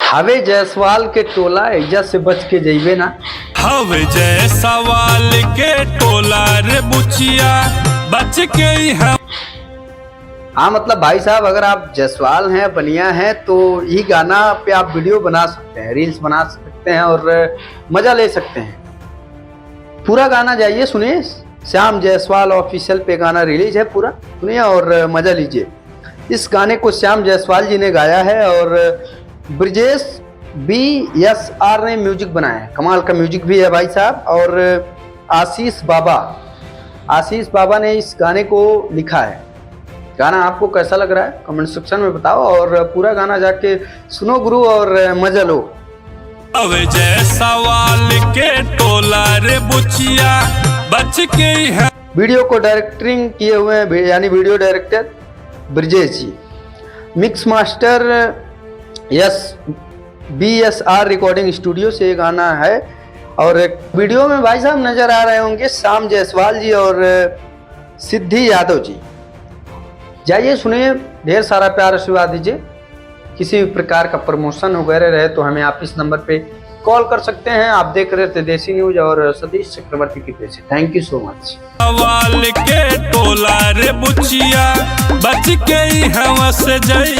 हवे जायसवाल के टोला एजा से बच के जइबे ना। हवे जायसवाल के टोला रे बुचिया बच के ही हम। हाँ मतलब भाई साहब, अगर आप जायसवाल हैं, बनिया हैं, तो ये गाना पे आप वीडियो बना सकते हैं, रील्स बना सकते हैं और मजा ले सकते हैं। पूरा गाना जाइए सुनिए, श्याम जायसवाल ऑफिशियल पे गाना रिलीज है, पूरा सुनिए और मजा लीजिए। इस गाने को श्याम जायसवाल जी ने गाया है और ब्रिजेश BSR ने म्यूजिक बनाया है। कमाल का म्यूजिक भी है भाई साहब। और आशीष बाबा ने इस गाने को लिखा है। गाना आपको कैसा लग रहा है कमेंट सेक्शन में बताओ और पूरा गाना जाके सुनो गुरु और मजा लो। हवे जायसवाल के टोला रे बुचिया बच के ही हम। वीडियो को डायरेक्टिंग किए हुए हैं यानी video director Brijesh ji, mix master BSR recording studio से ये गाना है। और वीडियो में भाई साहब नजर आ रहे होंगे श्याम जायसवाल जी और सिद्धि यादव जी। जाइए सुनिए, ढेर सारा प्यार आशीर्वाद दीजिए। किसी भी प्रकार का प्रमोशन वगैरह रहे तो हमें आप इस नंबर पे कॉल कर सकते हैं। आप देख रहे थे देसी न्यूज और सतीश चक्रवर्ती की पेज से। Thank you so much. Jaiswal के टोला रे बुचिया बच के ही हम से जई।